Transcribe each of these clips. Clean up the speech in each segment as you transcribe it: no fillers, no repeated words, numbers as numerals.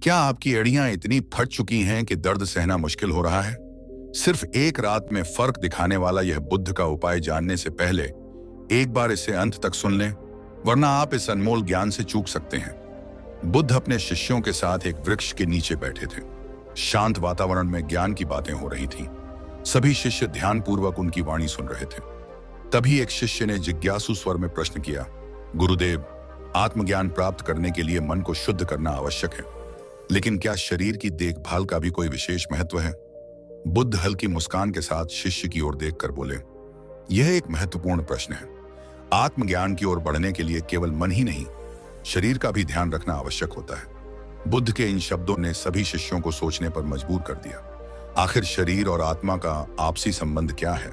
क्या आपकी एड़ियां इतनी फट चुकी हैं कि दर्द सहना मुश्किल हो रहा है? सिर्फ एक रात में फर्क दिखाने वाला यह बुद्ध का उपाय जानने से पहले एक बार इसे अंत तक सुन लें, वरना आप इस अनमोल ज्ञान से चूक सकते हैं। बुद्ध अपने शिष्यों के साथ एक वृक्ष के नीचे बैठे थे। शांत वातावरण में ज्ञान की बातें हो रही थीं। सभी शिष्य ध्यानपूर्वक उनकी वाणी सुन रहे थे। तभी एक शिष्य ने जिज्ञासु स्वर में प्रश्न किया, गुरुदेव, आत्मज्ञान प्राप्त करने के लिए मन को शुद्ध करना आवश्यक है, लेकिन क्या शरीर की देखभाल का भी कोई विशेष महत्व है? बुद्ध हल्की मुस्कान के साथ शिष्य की ओर देखकर बोले, यह एक महत्वपूर्ण प्रश्न है। आत्मज्ञान की ओर बढ़ने के लिए केवल मन ही नहीं, शरीर का भी ध्यान रखना आवश्यक होता है। बुद्ध के इन शब्दों ने सभी शिष्यों को सोचने पर मजबूर कर दिया। आखिर शरीर और आत्मा का आपसी संबंध क्या है?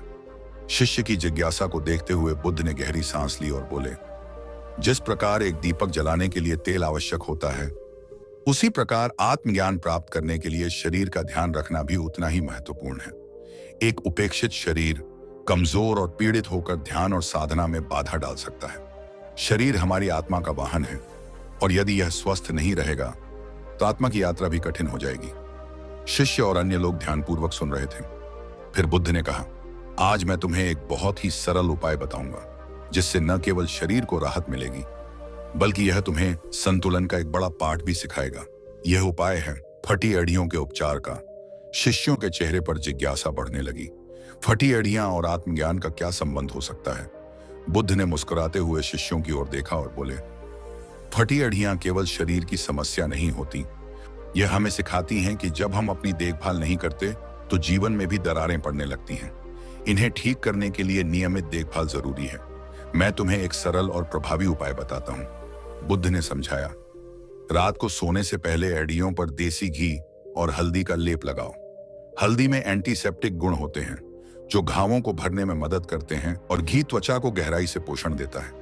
शिष्य की जिज्ञासा को देखते हुए बुद्ध ने गहरी सांस ली और बोले, जिस प्रकार एक दीपक जलाने के लिए तेल आवश्यक होता है, उसी प्रकार आत्मज्ञान प्राप्त करने के लिए शरीर का ध्यान रखना भी उतना ही महत्वपूर्ण है। एक उपेक्षित शरीर कमजोर और पीड़ित होकर ध्यान और साधना में बाधा डाल सकता है। शरीर हमारी आत्मा का वाहन है, और यदि यह स्वस्थ नहीं रहेगा तो आत्मा की यात्रा भी कठिन हो जाएगी। शिष्य और अन्य लोग ध्यानपूर्वक सुन रहे थे। फिर बुद्ध ने कहा, आज मैं तुम्हें एक बहुत ही सरल उपाय बताऊंगा, जिससे न केवल शरीर को राहत मिलेगी, बल्कि यह तुम्हें संतुलन का एक बड़ा पाठ भी सिखाएगा। यह उपाय है फटी एड़ियों के उपचार का। शिष्यों के चेहरे पर जिज्ञासा बढ़ने लगी। फटी एड़ियां और आत्मज्ञान का क्या संबंध हो सकता है? बुद्ध ने मुस्कुराते हुए शिष्यों की ओर देखा और बोले, फटी एड़ियां केवल शरीर की समस्या नहीं होती, यह हमें सिखाती हैं कि जब हम अपनी देखभाल नहीं करते तो जीवन में भी दरारें पड़ने लगती हैं। इन्हें ठीक करने के लिए नियमित देखभाल जरूरी है। मैं तुम्हें एक सरल और प्रभावी उपाय बताता हूं, बुद्ध ने समझाया। रात को सोने से पहले एड़ियों पर देसी घी और हल्दी का लेप लगाओ। हल्दी में एंटीसेप्टिक गुण होते हैं जो घावों को भरने में मदद करते हैं, और घी त्वचा को गहराई से पोषण देता है।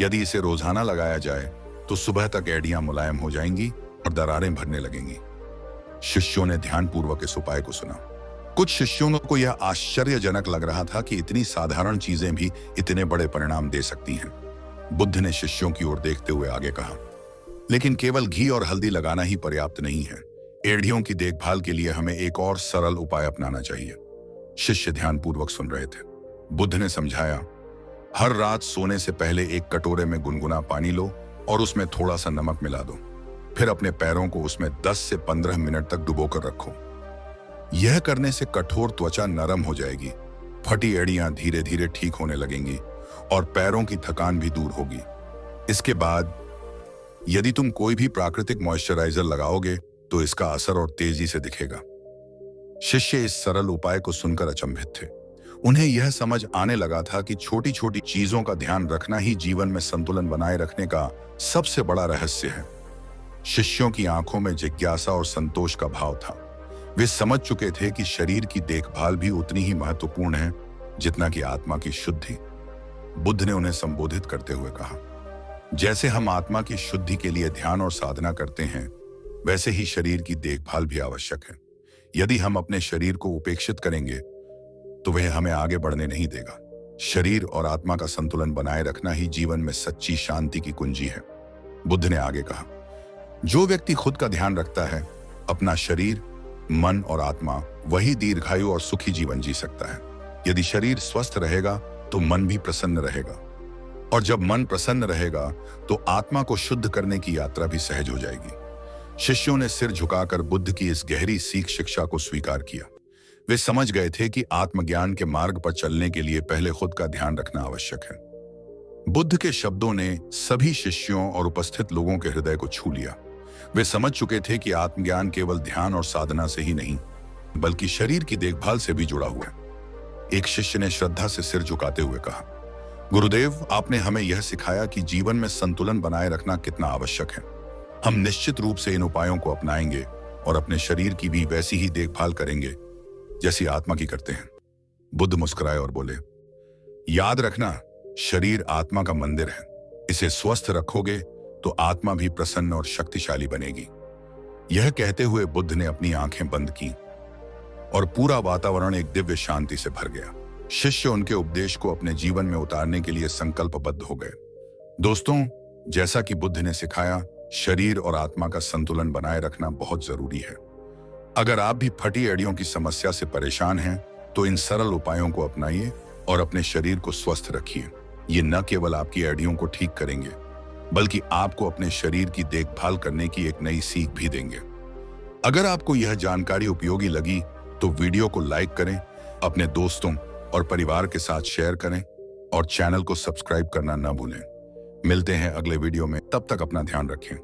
यदि इसे रोजाना लगाया जाए तो सुबह तक एड़ियां मुलायम हो जाएंगी और दरारें भरने लगेंगी। शिष्यों ने ध्यानपूर्वक इस उपाय को सुना। कुछ शिष्यों को यह आश्चर्यजनक लग रहा था कि इतनी साधारण चीजें भी इतने बड़े परिणाम दे सकती हैं। बुद्ध ने शिष्यों की ओर देखते हुए आगे कहा, लेकिन केवल घी और हल्दी लगाना ही पर्याप्त नहीं है। एड़ियों की देखभाल के लिए हमें एक और सरल उपाय अपनाना चाहिए। शिष्य ध्यानपूर्वक सुन रहे थे। बुद्ध ने समझाया, हर रात सोने से पहले एक कटोरे में गुनगुना पानी लो और उसमें थोड़ा सा नमक मिला दो। फिर अपने पैरों को उसमें 10 से 15 मिनट तक डुबोकर रखो। यह करने से कठोर त्वचा नरम हो जाएगी, फटी एड़ियां धीरे धीरे ठीक होने लगेंगी और पैरों की थकान भी दूर होगी। इसके बाद यदि तुम कोई भी प्राकृतिक मॉइस्चराइजर लगाओगे तो इसका असर और तेजी से दिखेगा। शिष्य इस सरल उपाय को सुनकर अचंभित थे। उन्हें यह समझ आने लगा था कि छोटी छोटी चीजों का ध्यान रखना ही जीवन में संतुलन बनाए रखने का सबसे बड़ा रहस्य है। शिष्यों की आंखों में जिज्ञासा और संतोष का भाव था। वे समझ चुके थे कि शरीर की देखभाल भी उतनी ही महत्वपूर्ण है जितना कि आत्मा की शुद्धि। बुद्ध ने उन्हें संबोधित करते हुए कहा, जैसे हम आत्मा की शुद्धि के लिए ध्यान और साधना करते हैं, वैसे ही शरीर की देखभाल भी आवश्यक है। यदि हम अपने शरीर को उपेक्षित करेंगे तो वह हमें आगे बढ़ने नहीं देगा। शरीर और आत्मा का संतुलन बनाए रखना ही जीवन में सच्ची शांति की कुंजी है। बुद्ध ने आगे कहा, जो व्यक्ति खुद का ध्यान रखता है, अपना शरीर, मन और आत्मा, वही दीर्घायु और सुखी जीवन जी सकता है। यदि शरीर स्वस्थ रहेगा तो मन भी प्रसन्न रहेगा, और जब मन प्रसन्न रहेगा तो आत्मा को शुद्ध करने की यात्रा भी सहज हो जाएगी। शिष्यों ने सिर झुकाकर बुद्ध की इस गहरी सीख शिक्षा को स्वीकार किया। वे समझ गए थे कि आत्मज्ञान के मार्ग पर चलने के लिए पहले खुद का ध्यान रखना आवश्यक है। बुद्ध के शब्दों ने सभी शिष्यों और उपस्थित लोगों के हृदय को छू लिया। वे समझ चुके थे कि आत्मज्ञान केवल ध्यान और साधना से ही नहीं, बल्कि शरीर की देखभाल से भी जुड़ा हुआ है। एक शिष्य ने श्रद्धा से सिर झुकाते हुए कहा, गुरुदेव, आपने हमें यह सिखाया कि जीवन में संतुलन बनाए रखना कितना आवश्यक है। हम निश्चित रूप से इन उपायों को अपनाएंगे और अपने शरीर की भी वैसी ही देखभाल करेंगे जैसी आत्मा की करते हैं। बुद्ध मुस्कुराए और बोले, याद रखना, शरीर आत्मा का मंदिर है। इसे स्वस्थ रखोगे तो आत्मा भी प्रसन्न और शक्तिशाली बनेगी। यह कहते हुए बुद्ध ने अपनी आंखें बंद की और पूरा वातावरण एक दिव्य शांति से भर गया। शिष्य उनके उपदेश को अपने जीवन में उतारने के लिए संकल्पबद्ध हो गए। दोस्तों, जैसा कि बुद्ध ने सिखाया, शरीर और आत्मा का संतुलन बनाए रखना बहुत जरूरी है। अगर आप भी फटी एड़ियों की समस्या से परेशान हैं, तो इन सरल उपायों को अपनाइए और अपने शरीर को स्वस्थ रखिए। ये न केवल आपकी एड़ियों को ठीक करेंगे, बल्कि आपको अपने शरीर की देखभाल करने की एक नई सीख भी देंगे। अगर आपको यह जानकारी उपयोगी लगी, तो वीडियो को लाइक करें, अपने दोस्तों और परिवार के साथ शेयर करें और चैनल को सब्सक्राइब करना न भूलें। मिलते हैं अगले वीडियो में, तब तक अपना ध्यान रखें।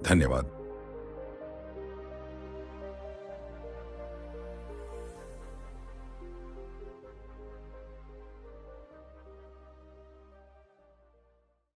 धन्यवाद।